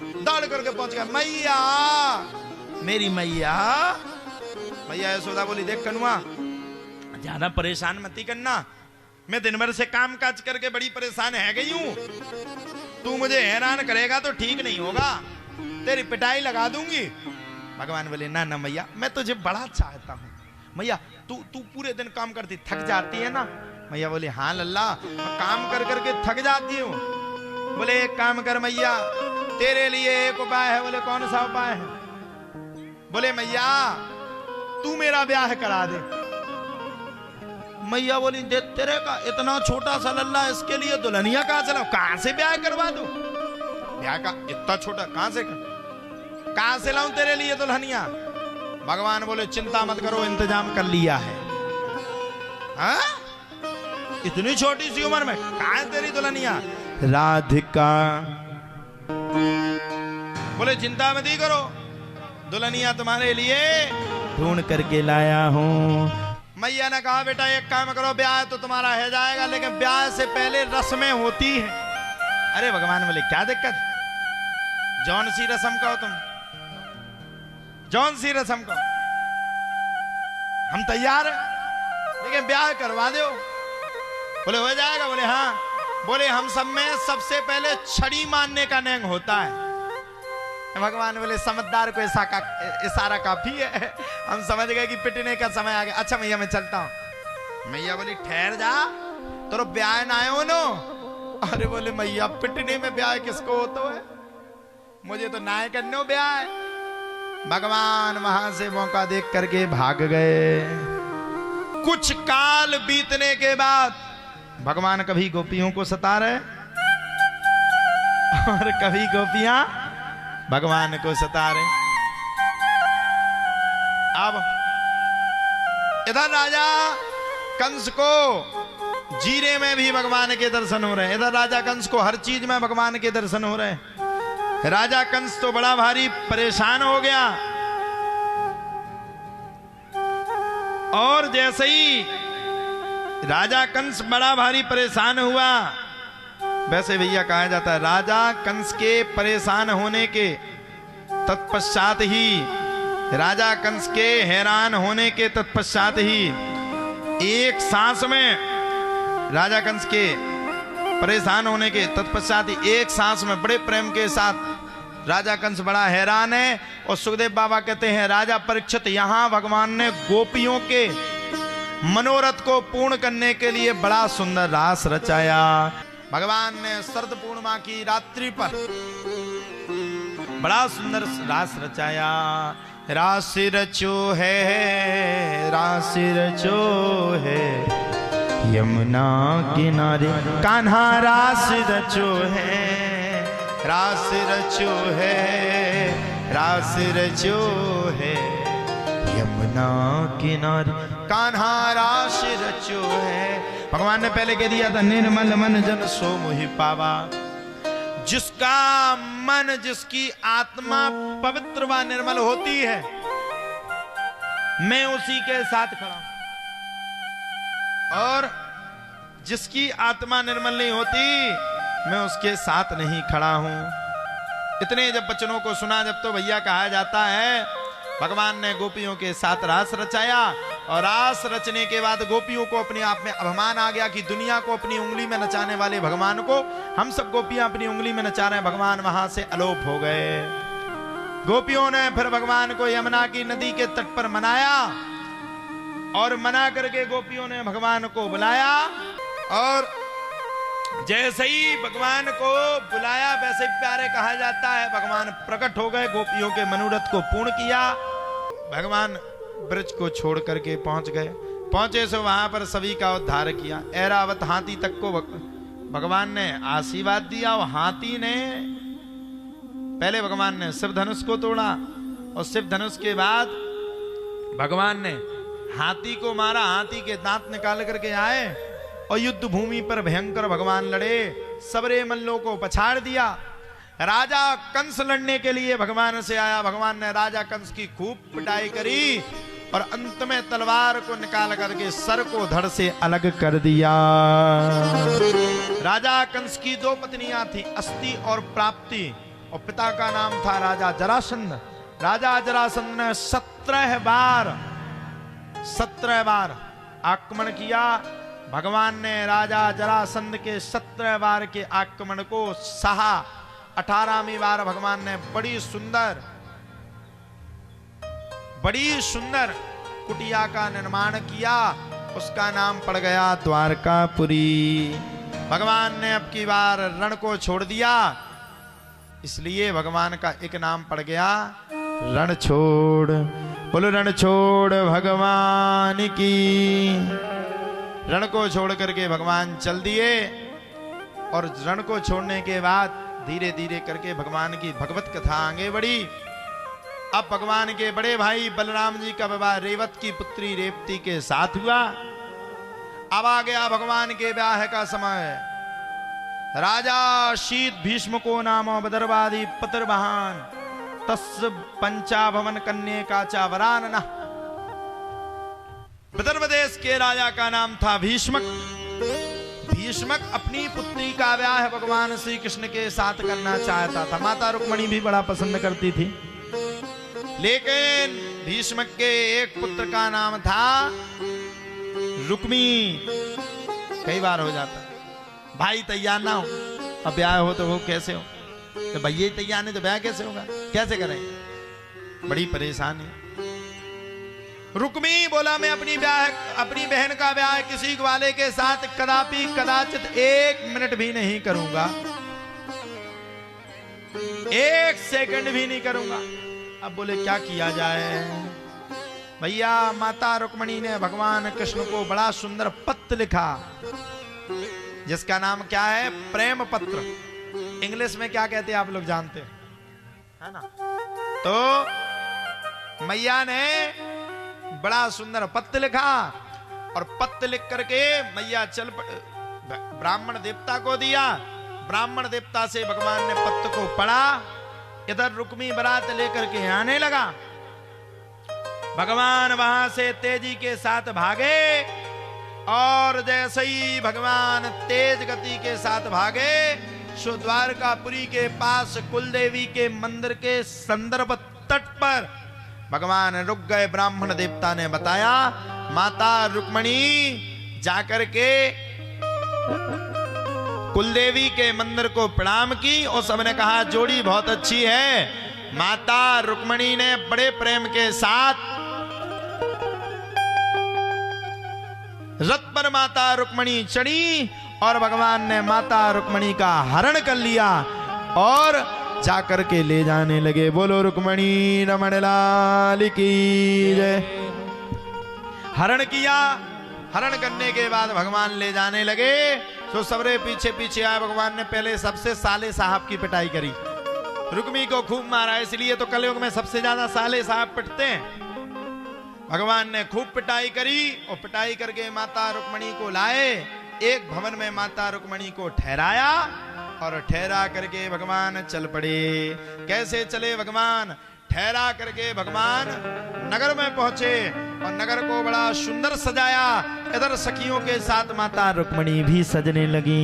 दौड़ करके पहुंच गया, मैया मेरी मैया। मैया यशोदा बोली, देख कनुआ ज्यादा परेशान मती करना, मैं दिन भर से काम काज करके बड़ी परेशान है गई हूं, तू मुझे हैरान करेगा तो ठीक नहीं होगा, तेरी पिटाई लगा दूंगी। भगवान बोले, ना ना मैया, मैं तुझे बड़ा चाहता हूं। मैया तू पूरे दिन काम करती थक जाती है ना। मैया बोली, हाँ लल्ला, काम कर करके थक जाती हूँ। बोले एक काम कर मैया, तेरे लिए एक उपाय है। बोले कौन सा उपाय है? बोले मैया तू मेरा ब्याह करा दे। मैया बोली, दे तेरे का इतना छोटा सा लल्ला, इसके लिए दुल्हनिया कहाँ से लाऊं? कहाँ से ब्याह करवा दूं? ब्याह का इतना छोटा कहाँ से लाऊं तेरे लिए दुल्हनिया? भगवान बोले, चिंता मत करो, इंतजाम कर लिया है। हाँ? इतनी छोटी सी उम्र में कहाँ है तेरी दुल्हनिया? राधिका। बोले चिंता मत ही करो, दुल्हनिया तुम्हारे लिए ढूंढ करके लाया हूं। मैया ने कहा, बेटा एक काम करो, ब्याह तो तुम्हारा है जाएगा, लेकिन ब्याह से पहले रस्में होती है। अरे भगवान बोले, क्या दिक्कत? जौन सी रस्म कहो तुम, जौन सी रस्म कहो, हम तैयार हैं, लेकिन ब्याह करवा दो। बोले हो जाएगा? बोले हाँ। बोले हम सब में सबसे पहले छड़ी मारने का नेंग होता है। भगवान बोले, समझदार को इशारा काफी है, हम समझ गए कि पिटने का समय आ गया। अच्छा मैया मैं चलता हूं। मैया बोली, ठहर जा, तो ब्याह ना आयो नो। अरे बोले मैया, पिटने में ब्याह किसको होता है? मुझे तो ना करने ब्याह है। भगवान वहां से मौका देख करके भाग गए। कुछ काल बीतने के बाद भगवान कभी गोपियों को सता रहे और कभी गोपियां भगवान को सता रहे। अब इधर राजा कंस को जीरे में भी भगवान के दर्शन हो रहे हैं, इधर राजा कंस को हर चीज में भगवान के दर्शन हो रहे हैं। राजा कंस तो बड़ा भारी परेशान हो गया, और जैसे ही राजा कंस बड़ा भारी परेशान हुआ, वैसे भैया कहा जाता है, राजा कंस के परेशान होने के तत्पश्चात ही, राजा कंस के हैरान होने के तत्पश्चात ही, एक सांस में राजा कंस के परेशान होने के तत्पश्चात ही एक सांस में बड़े प्रेम के साथ राजा कंस बड़ा हैरान है। और सुखदेव बाबा कहते हैं, राजा परीक्षित, यहां भगवान ने गोपियों के मनोरथ को पूर्ण करने के लिए बड़ा सुंदर रास रचाया। भगवान ने शरद पूर्णिमा की रात्रि पर बड़ा सुंदर रास रचाया। रास रचो है, रास रचो है, यमुना किनारे कान्हा रास रचो है, रास रचो है, रास रचो है, यमुना किनारे कान्हा रास रचो है। भगवान ने पहले कह दिया था, निर्मल मन जन सो मोहि पावा। जिसका मन, जिसकी आत्मा पवित्र व निर्मल होती है, मैं उसी के साथ खड़ा हूं, और जिसकी आत्मा निर्मल नहीं होती, मैं उसके साथ नहीं खड़ा हूं। इतने जब बचनों को सुना, जब तो भैया कहा जाता है, भगवान ने गोपियों के साथ रास रचाया, और रास रचने के बाद गोपियों को अपने आप में अभिमान आ गया कि दुनिया को अपनी उंगली में नचाने वाले भगवान को हम सब गोपियां अपनी उंगली में नचा रहे हैं। भगवान वहां से अलोप हो गए। गोपियों ने फिर भगवान को यमुना की नदी के तट पर मनाया, और मना करके गोपियों ने भगवान को बुलाया, और जैसे ही भगवान को बुलाया, वैसे ही प्यारे कहा जाता है, भगवान प्रकट हो गए, गोपियों के मनोरथ को पूर्ण किया। भगवान ब्रज को छोड़ करके पहुंच गए। पहुंचे से वहां पर सभी का उद्धार किया। ऐरावत हाथी तक को भगवान ने आशीर्वाद दिया, और हाथी ने पहले भगवान ने शिव धनुष को तोड़ा, और शिव धनुष के बाद भगवान ने हाथी को मारा, हाथी के दांत निकाल करके आए, और युद्ध भूमि पर भयंकर भगवान लड़े, सबरे मल्लों को पछाड़ दिया। राजा कंस लड़ने के लिए भगवान से आया, भगवान ने राजा कंस की खूब पिटाई करी, और अंत में तलवार को निकाल करके सर को धड़ से अलग कर दिया। राजा कंस की दो पत्नियां थी, अस्ति और प्राप्ति। और पिता का नाम था राजा जरासंध। राजा जरासंध ने 17 बार आक्रमण किया। भगवान ने राजा जरासंध के 17 बार के आक्रमण को सहा। 18वीं बार भगवान ने बड़ी सुंदर कुटिया का निर्माण किया। उसका नाम पड़ गया द्वारकापुरी। भगवान ने अब की बार रण को छोड़ दिया, इसलिए भगवान का एक नाम पड़ गया रणछोड़। बोलो रणछोड़ भगवान की। रण को छोड़ करके भगवान चल दिए और रण को छोड़ने के बाद धीरे धीरे करके भगवान की भगवत कथा आगे बढ़ी। अब भगवान के बड़े भाई बलराम जी का विवाह रेवत की पुत्री रेवती के साथ हुआ। अब आ गया भगवान के ब्याह का समय। राजा शीत भीष्म को नाम बदरवादी पत्रबहान तस् पंचाभवन कन्या काचा वरानना। विदर्भ देश के राजा का नाम था भीष्मक। भीष्मक अपनी पुत्री का ब्याह भगवान श्री कृष्ण के साथ करना चाहता था। माता रुक्मणी भी बड़ा पसंद करती थी, लेकिन भीष्मक के एक पुत्र का नाम था रुक्मी। कई बार हो जाता भाई तैयार ना हो, अब ब्याह हो तो वो कैसे हो, तो भैया तैयार नहीं तो ब्याह कैसे होगा, कैसे करें, बड़ी परेशानी। रुक्मी बोला मैं अपनी बहन का ब्याह किसी वाले के साथ कदापि कदाचित 1 मिनट भी नहीं करूंगा, 1 सेकंड भी नहीं करूंगा। अब बोले क्या किया जाए। भैया माता रुक्मणी ने भगवान कृष्ण को बड़ा सुंदर पत्र लिखा, जिसका नाम क्या है, प्रेम पत्र। इंग्लिश में क्या कहते हैं आप लोग जानते हैं ना। तो मैया ने बड़ा सुंदर पत्र लिखा और पत्र लिख करके मैया ब्राह्मण देवता को दिया। ब्राह्मण देवता से भगवान ने पत्र को पढ़ा। इधर रुक्मी बारात लेकर के आने लगा। भगवान वहां से तेजी के साथ भागे और जैसे ही भगवान तेज गति के साथ भागे, सो द्वारकापुरी के पास कुलदेवी के मंदिर के संदर्भ तट पर भगवान रुक गए। ब्राह्मण देवता ने बताया, माता रुक्मणी जाकर के कुलदेवी के मंदिर को प्रणाम की और सबने कहा जोड़ी बहुत अच्छी है। माता रुक्मणी ने बड़े प्रेम के साथ रथ पर माता रुक्मणी चढ़ी और भगवान ने माता रुक्मणी का हरण कर लिया और जाकर के ले जाने लगे। बोलो रुक्मणी रमण लाल की जय। हरण किया, हरण करने के बाद भगवान ले जाने लगे। तो सबरे पीछे पीछे आए। भगवान ने पहले सबसे साले साहब की पिटाई करी, रुक्मी को खूब मारा, इसलिए तो कलयुग में सबसे ज्यादा साले साहब पिटते हैं। भगवान ने खूब पिटाई करी और पिटाई करके माता रुक्मणी को लाए। एक भवन में माता रुक्मणी को ठहराया और ठहरा करके भगवान चल पड़े। कैसे चले भगवान, ठहरा करके भगवान नगर में पहुंचे और नगर को बड़ा सुंदर सजाया। इधर सखियों के साथ माता रुक्मणी भी सजने लगी।